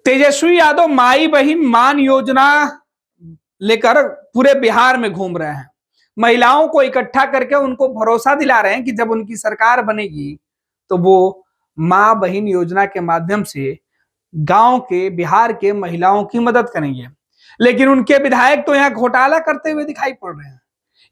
तेजस्वी यादव माई बहन मान योजना लेकर पूरे बिहार में घूम रहे हैं। महिलाओं को इकट्ठा करके उनको भरोसा दिला रहे हैं कि जब उनकी सरकार बनेगी तो वो मां बहन योजना के माध्यम से गांव के बिहार के महिलाओं की मदद करेंगे। लेकिन उनके विधायक तो यहाँ घोटाला करते हुए दिखाई पड़ रहे हैं।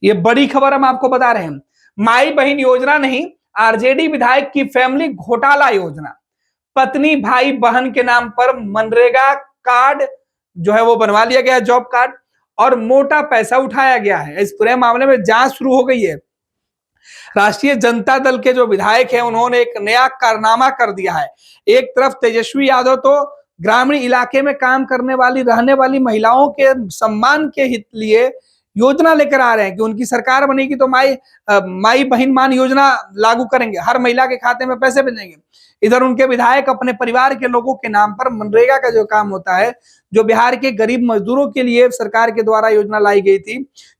ये बड़ी खबर हम आपको बता रहे हैं। माई बहन योजना नहीं, आरजेडी विधायक की फैमिली घोटाला योजना। पत्नी भाई बहन के नाम पर मनरेगा कार्ड जो है वो बनवा लिया गया, जॉब कार्ड, और मोटा पैसा उठाया गया है। इस पूरे मामले में जांच शुरू हो गई है। राष्ट्रीय जनता दल के जो विधायक हैं उन्होंने एक नया कारनामा कर दिया है। एक तरफ तेजस्वी यादव तो ग्रामीण इलाके में काम करने वाली रहने वाली महिलाओं के सम्मान के हित लिए योजना लेकर आ रहे हैं कि उनकी सरकार बनेगी तो माई बहन मान योजना लागू करेंगे, हर महिला के खाते में पैसे भेजेंगे। इधर उनके विधायक अपने परिवार के लोगों के नाम पर मनरेगा का जो काम होता है, जो बिहार के गरीब मजदूरों के लिए सरकार के द्वारा योजना लाई गई थी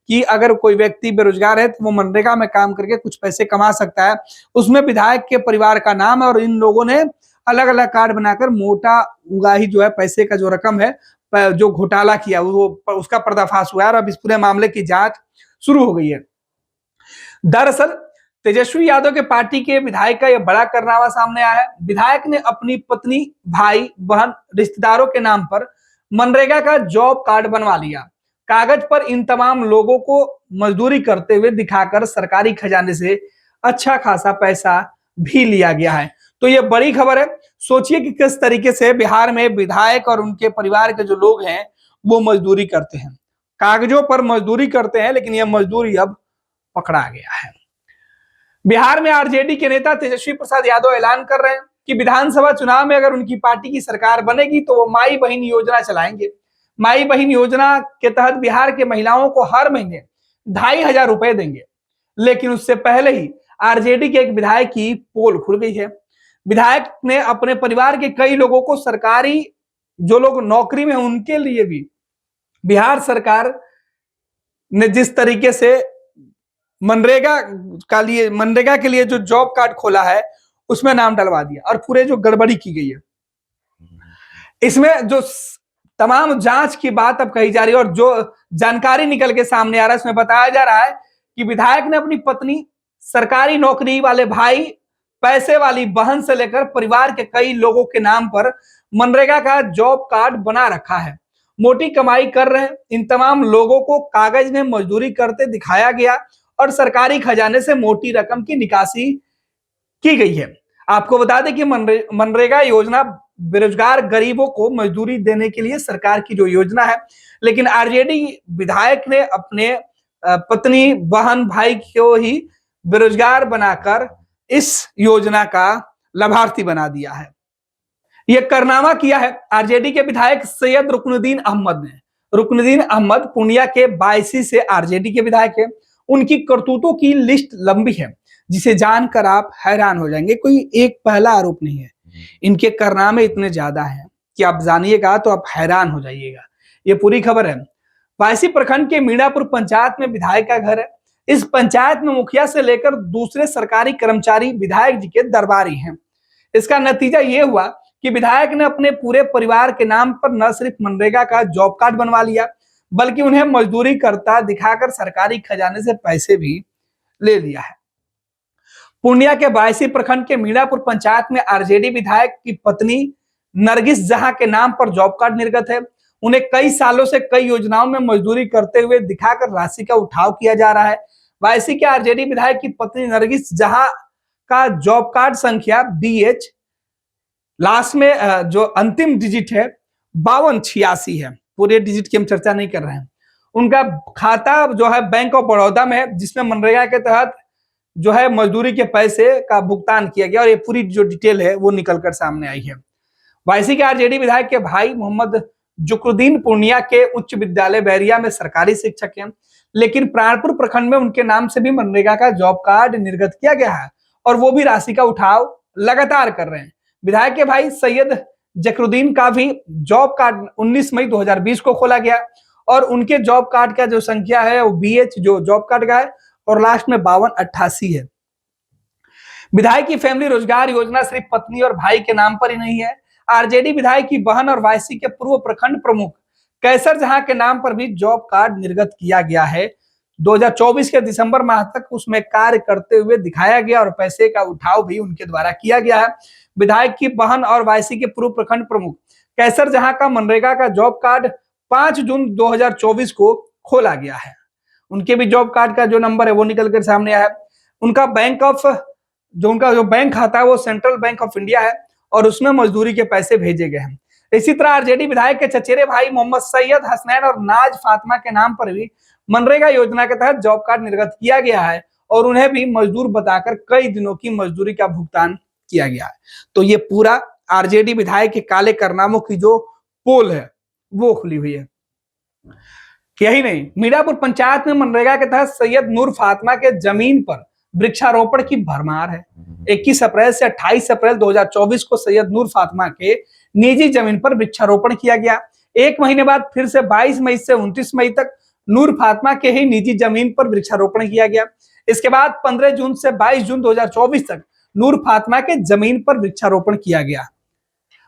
कि अगर कोई व्यक्ति बेरोजगार है तो वो मनरेगा में काम करके कुछ पैसे कमा सकता है, उसमें विधायक के परिवार का नाम है। और इन लोगों ने अलग अलग कार्ड बनाकर मोटा उगाही जो है पैसे का जो रकम है, जो घोटाला किया वो उसका पर्दाफाश हुआ है और अब इस पूरे मामले की जांच शुरू हो गई है। दरअसल तेजस्वी यादव के पार्टी के विधायक का यह बड़ा कारनामा सामने आया है। विधायक ने अपनी पत्नी, भाई, बहन, रिश्तेदारों के नाम पर मनरेगा का जॉब कार्ड बनवा लिया। कागज पर इन तमाम लोगों को मजदूरी करते हुए दिखाकर सरकारी खजाने से अच्छा खासा पैसा भी लिया गया है। तो ये बड़ी खबर है। सोचिए कि किस तरीके से बिहार में विधायक और उनके परिवार के जो लोग हैं वो मजदूरी करते हैं, कागजों पर मजदूरी करते हैं, लेकिन यह मजदूरी अब पकड़ा गया है। बिहार में आरजेडी के नेता तेजस्वी प्रसाद यादव ऐलान कर रहे हैं कि विधानसभा चुनाव में अगर उनकी पार्टी की सरकार बनेगी तो वो माई बहन योजना चलाएंगे। माई बहन योजना के तहत बिहार के महिलाओं को हर महीने 2,500 रुपए देंगे। लेकिन उससे पहले ही आरजेडी के एक विधायक की पोल खुल गई है। विधायक ने अपने परिवार के कई लोगों को, सरकारी जो लोग नौकरी में उनके लिए भी बिहार सरकार ने जिस तरीके से मनरेगा के लिए जो जॉब कार्ड खोला है उसमें नाम डलवा दिया और पूरे जो गड़बड़ी की गई है इसमें जो तमाम जांच की बात अब कही जा रही है और जो जानकारी निकल के सामने आ रहा है उसमें बताया जा रहा है कि विधायक ने अपनी पत्नी, सरकारी नौकरी वाले भाई, पैसे वाली बहन से लेकर परिवार के कई लोगों के नाम पर मनरेगा का जॉब कार्ड बना रखा है। मोटी कमाई कर रहे हैं इन तमाम लोगों को कागज में मजदूरी करते दिखाया गया और सरकारी खजाने से मोटी रकम की निकासी की गई है। आपको बता दें कि मनरेगा योजना बेरोजगार गरीबों को मजदूरी देने के लिए सरकार की जो योजना है, लेकिन आरजेडी विधायक ने अपने पत्नी, बहन, भाई को ही बेरोजगार बनाकर इस योजना का लाभार्थी बना दिया है। यह कारनामा किया है आरजेडी के विधायक सैयद रुकनुद्दीन अहमद ने। रुकनुद्दीन अहमद पूर्णिया के 82 से आरजेडी के विधायक है। उनकी करतूतों की लिस्ट लंबी है जिसे जानकर आप हैरान हो जाएंगे। कोई एक पहला आरोप नहीं है, इनके कारनामे इतने ज्यादा हैं कि आप जानिएगा तो आप हैरान हो जाइएगा। ये पूरी खबर है। 82 प्रखंड के मीणापुर पंचायत में विधायक का घर है। इस पंचायत में मुखिया से लेकर दूसरे सरकारी कर्मचारी विधायक जी के दरबारी हैं। इसका नतीजा ये हुआ कि विधायक ने अपने पूरे परिवार के नाम पर न सिर्फ मनरेगा का जॉब कार्ड बनवा लिया बल्कि उन्हें मजदूरी करता दिखाकर सरकारी खजाने से पैसे भी ले लिया है। पूर्णिया के 82 प्रखंड के मीणापुर पंचायत में आरजेडी विधायक की पत्नी नरगिस जहां के नाम पर जॉब कार्ड निर्गत है। उन्हें कई सालों से कई योजनाओं में मजदूरी करते हुए दिखाकर राशि का उठाव किया जा रहा है। 82 के आरजेडी विधायक की पत्नी नरगिस जहां का जॉब कार्ड संख्या BH, लास्ट में जो अंतिम डिजिट है 5286 है। पूरे डिजिट की हम चर्चा नहीं कर रहे हैं। उनका खाता जो है बैंक ऑफ बड़ौदा में है जिसमें मनरेगा के तहत जो है मजदूरी के पैसे का भुगतान किया गया और ये पूरी जो डिटेल है वो निकलकर सामने आई है। 82 के आरजेडी विधायक के भाई मोहम्मद जुकरुद्दीन पूर्णिया के उच्च विद्यालय बैरिया में सरकारी शिक्षक हैं, लेकिन प्राणपुर प्रखंड में उनके नाम से भी मनरेगा का जॉब कार्ड निर्गत किया गया है और वो भी राशि का उठाव लगातार कर रहे हैं। विधायक के भाई सैयद जकरुद्दीन का भी जॉब कार्ड 19 मई 2020 को खोला गया और उनके जॉब कार्ड का जो संख्या है वो BH जो जॉब कार्ड का है और लास्ट में 5288 है। विधायक की फैमिली रोजगार योजना सिर्फ पत्नी और भाई के नाम पर ही नहीं है। आरजेडी विधायक की बहन और वायसी के पूर्व प्रखंड प्रमुख कैसर जहां के नाम पर भी जॉब कार्ड निर्गत किया गया है। 2024 के दिसंबर माह तक उसमें कार्य करते हुए दिखाया गया और पैसे का उठाव भी उनके द्वारा किया गया है। विधायक की बहन और वायसी के पूर्व प्रखंड प्रमुख कैसर जहां का मनरेगा का जॉब कार्ड 5 जून 2024 को खोला गया है। उनके भी जॉब कार्ड का जो नंबर है वो निकल कर सामने आया है। उनका उनका जो बैंक खाता है वो सेंट्रल बैंक ऑफ इंडिया है और उसमें मजदूरी के पैसे भेजे गए हैं। इसी तरह आरजेडी विधायक के चचेरे भाई मोहम्मद सैयद हसनैन और नाज फातिमा के नाम पर भी मनरेगा योजना के तहत जॉब कार्ड निर्गत किया गया है और उन्हें भी मजदूर बताकर कई दिनों की मजदूरी का भुगतान किया गया है। तो ये पूरा आरजेडी विधायक के काले कारनामों की जो पोल है वो खुली हुई है। यही नहीं, मीरापुर पंचायत में मनरेगा के तहत सैयद नूर फातिमा के जमीन पर वृक्षारोपण की भरमार है। 21 अप्रैल से 28 अप्रैल 2024 को सैयद नूर फातिमा के निजी जमीन पर वृक्षारोपण किया गया। एक महीने बाद फिर से 22 मई से 29 मई तक नूर फातिमा के ही निजी जमीन पर वृक्षारोपण किया गया। इसके बाद 15 जून से 22 जून 2024 तक नूर फातिमा के जमीन पर वृक्षारोपण किया गया।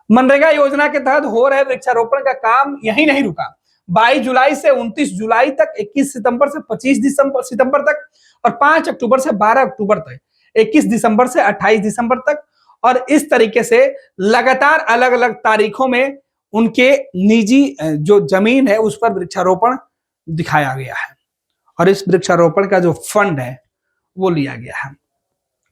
मनरेगा योजना के तहत हो रहे वृक्षारोपण का काम यही नहीं रुका। 22 जुलाई से 29 जुलाई तक, 21 सितंबर से 25 सितंबर तक और 5 अक्टूबर से 12 अक्टूबर तक, 21 दिसंबर से 28 दिसंबर तक और इस तरीके से लगातार अलग अलग तारीखों में उनके निजी जो जमीन है उस पर वृक्षारोपण दिखाया गया है और इस वृक्षारोपण का जो फंड है वो लिया गया है।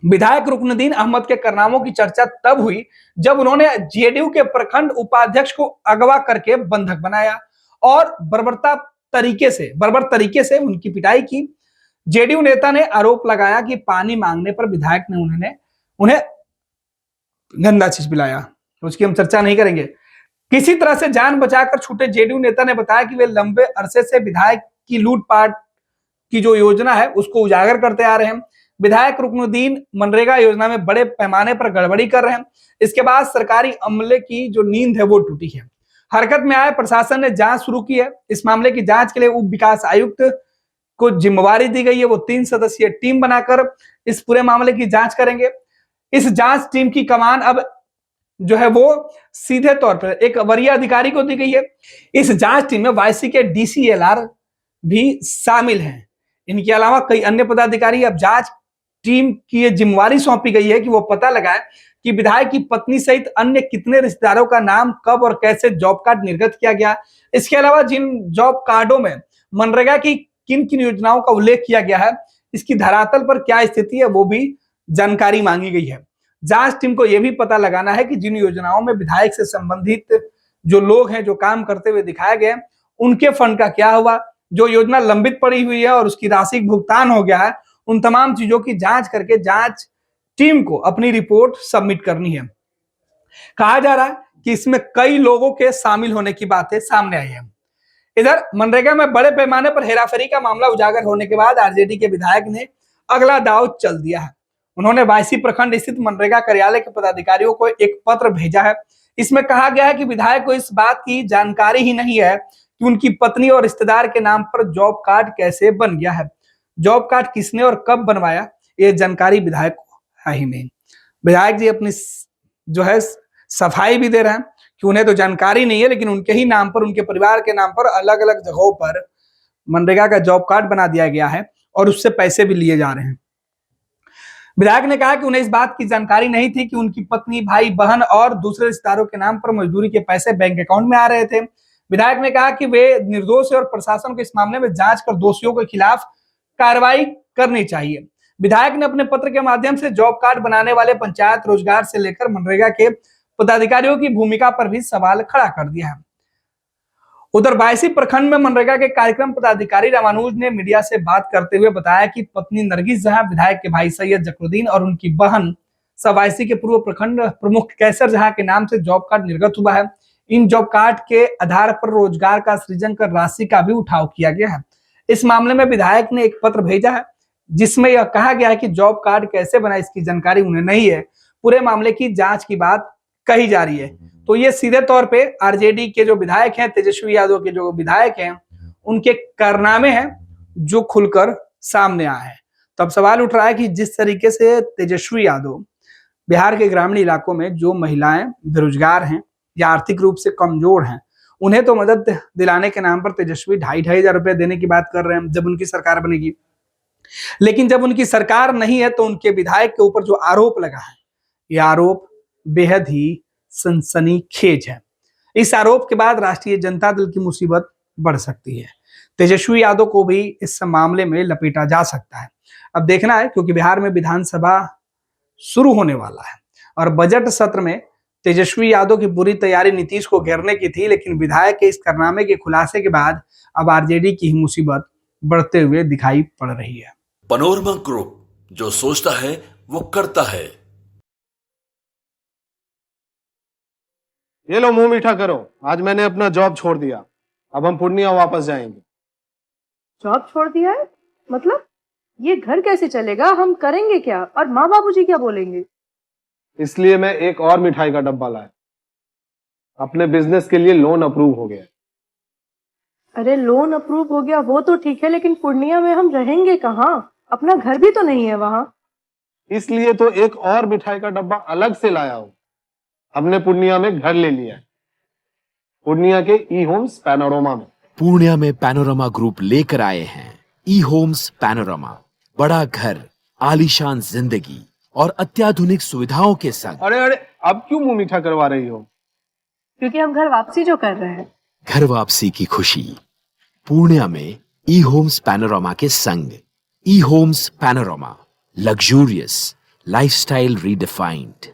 विधायक रुकनुद्दीन अहमद के कारनामों की चर्चा तब हुई जब उन्होंने जेडीयू के प्रखंड उपाध्यक्ष को अगवा करके बंधक बनाया और बर्बर तरीके से उनकी पिटाई की। जेडीयू नेता ने आरोप लगाया कि पानी मांगने पर विधायक ने उन्हें गंदा चीज पिलाया। उसकी हम चर्चा नहीं करेंगे। किसी तरह से जान बचाकर छूटे जेडीयू नेता ने बताया कि वे लंबे अरसे से विधायक की लूटपाट की जो योजना है उसको उजागर करते आ रहे हैं। विधायक रुकनुद्दीन मनरेगा योजना में बड़े पैमाने पर गड़बड़ी कर रहे हैं। इसके बाद सरकारी अमले की जो नींद है वो टूटी है। हरकत में आए प्रशासन ने जांच शुरू की है। इस मामले की जांच के लिए उप विकास आयुक्त को जिम्मेवारी दी गई है। वो 3 सदस्यीय टीम बनाकर इस पूरे मामले की जांच करेंगे। इस जांच टीम की कमान अब जो है वो सीधे तौर पर एक वरीय अधिकारी को दी गई है। इस जांच टीम में वाईसी के डीसीएलआर भी शामिल हैं। इनके अलावा कई अन्य पदाधिकारी। अब जांच टीम की ये जिम्मेवारी सौंपी गई है कि वो पता लगाए कि विधायक की पत्नी सहित अन्य कितने रिश्तेदारों का नाम कब और कैसे जॉब कार्ड निर्गत किया गया। इसके अलावा जिन जॉब कार्डों में मनरेगा की किन किन योजनाओं का उल्लेख किया गया है, इसकी धरातल पर क्या स्थिति है, वो भी जानकारी मांगी गई है। जांच टीम को यह भी पता लगाना है कि जिन योजनाओं में विधायक से संबंधित जो लोग हैं, जो काम करते हुए दिखाए गए, उनके फंड का क्या हुआ। जो योजना लंबित पड़ी हुई है और उसकी राशि भुगतान हो गया है, उन तमाम चीजों की जांच करके जांच टीम को अपनी रिपोर्ट सबमिट करनी है। कहा जा रहा है कि इसमें कई लोगों के शामिल होने की बातें सामने आई है। इधर मनरेगा में बड़े पैमाने पर हेराफेरी का मामला उजागर होने के बाद आरजेडी के विधायक ने अगला दांव चल दिया है। उन्होंने वायसी प्रखंड स्थित मनरेगा कार्यालय के पदाधिकारियों को एक पत्र भेजा है। इसमें कहा गया है कि विधायक को इस बात की जानकारी ही नहीं है कि उनकी पत्नी और रिश्तेदार के नाम पर जॉब कार्ड कैसे बन गया है। जॉब कार्ड किसने और कब बनवाया, ये जानकारी विधायक को है ही नहीं। विधायक जी अपनी जो है सफाई भी दे रहे हैं कि उन्हें तो जानकारी नहीं है, लेकिन उनके ही नाम पर, उनके परिवार के नाम पर अलग अलग जगहों पर मनरेगा का जॉब कार्ड बना दिया गया है और उससे पैसे भी लिए जा रहे हैं। विधायक ने कहा कि उन्हें इस बात की जानकारी नहीं थी कि उनकी पत्नी, भाई, बहन और दूसरे रिश्तेदारों के नाम पर मजदूरी के पैसे बैंक अकाउंट में आ रहे थे। विधायक ने कहा कि वे निर्दोष है और प्रशासन को इस मामले में जांच कर दोषियों के खिलाफ कार्रवाई करनी चाहिए। विधायक ने अपने पत्र के माध्यम से जॉब कार्ड बनाने वाले पंचायत रोजगार से लेकर मनरेगा के पदाधिकारियों की भूमिका पर भी सवाल खड़ा कर दिया है। उधर बायसी प्रखंड में मनरेगा के कार्यक्रम पदाधिकारी रामानुज ने मीडिया से बात करते हुए बताया कि पत्नी नरगिस जहां, विधायक के भाई सैयद जकरुद्दीन और उनकी बहन बायसी के पूर्व प्रखंड प्रमुख कैसर जहां के नाम से जॉब कार्ड निर्गत हुआ है। इन जॉब कार्ड के आधार पर रोजगार का सृजन कर राशि का भी उठाव किया गया है। इस मामले में विधायक ने एक पत्र भेजा है जिसमें यह कहा गया है कि जॉब कार्ड कैसे बना इसकी जानकारी उन्हें नहीं है। पूरे मामले की जांच की बात कही जा रही है। तो ये सीधे तौर पे आरजेडी के जो विधायक हैं, तेजस्वी यादव के जो विधायक हैं, उनके कारनामे हैं जो खुलकर सामने आए हैं। तब सवाल उठ रहा है कि जिस तरीके से तेजस्वी यादव बिहार के ग्रामीण इलाकों में जो महिलाएं बेरोजगार हैं, या आर्थिक रूप से कमजोर हैं, उन्हें तो मदद दिलाने के नाम पर तेजस्वी 2,500 रुपए देने की बात कर रहे हैं जब उनकी सरकार बनेगी। लेकिन जब उनकी सरकार नहीं है तो उनके विधायक के ऊपर जो आरोप लगा है, यह आरोप बेहद ही सनसनीखेज है। इस आरोप के बाद राष्ट्रीय जनता दल की मुसीबत बढ़ सकती है। तेजस्वी यादव को भी इस मामले में लपेटा जा सकता है। अब देखना है, क्योंकि बिहार में विधानसभा शुरू होने वाला है और बजट सत्र में तेजस्वी यादव की पूरी तैयारी नीतीश को घेरने की थी, लेकिन विधायक के इस कारनामे के खुलासे के बाद अब आरजेडी की ही मुसीबत बढ़ते हुए दिखाई पड़ रही है। पैनोरमा ग्रुप, जो सोचता है वो करता है। ये लो मुंह मीठा करो, आज मैंने अपना जॉब छोड़ दिया, अब हम पूर्णिया वापस जाएंगे। जॉब छोड़ दिया है? मतलब ये घर कैसे चलेगा? हम करेंगे क्या? और माँ बाबूजी क्या बोलेंगे? इसलिए मैं एक और मिठाई का डब्बा लाया। अपने बिजनेस के लिए लोन अप्रूव हो गया। अरे लोन अप्रूव हो गया वो तो ठीक है, लेकिन पूर्णिया में हम रहेंगे कहाँ? अपना घर भी तो नहीं है वहां। इसलिए तो एक और मिठाई का डब्बा अलग से लाया हूं। हमने पूर्णिया में घर ले लिया है, पूर्णिया के ई होम्स पैनोरमा में। पूर्णिया में पैनोरमा ग्रुप लेकर आए हैं ई होम्स पैनोरमा। बड़ा घर, आलीशान जिंदगी और अत्याधुनिक सुविधाओं के संग। अरे अरे, अब क्यों मुंह मीठा करवा रही हो? क्योंकि हम घर वापसी जो कर रहे हैं। घर वापसी की खुशी पूर्णिया में ई होम्स पैनोरमा के संग। E Homes Panorama, luxurious lifestyle redefined.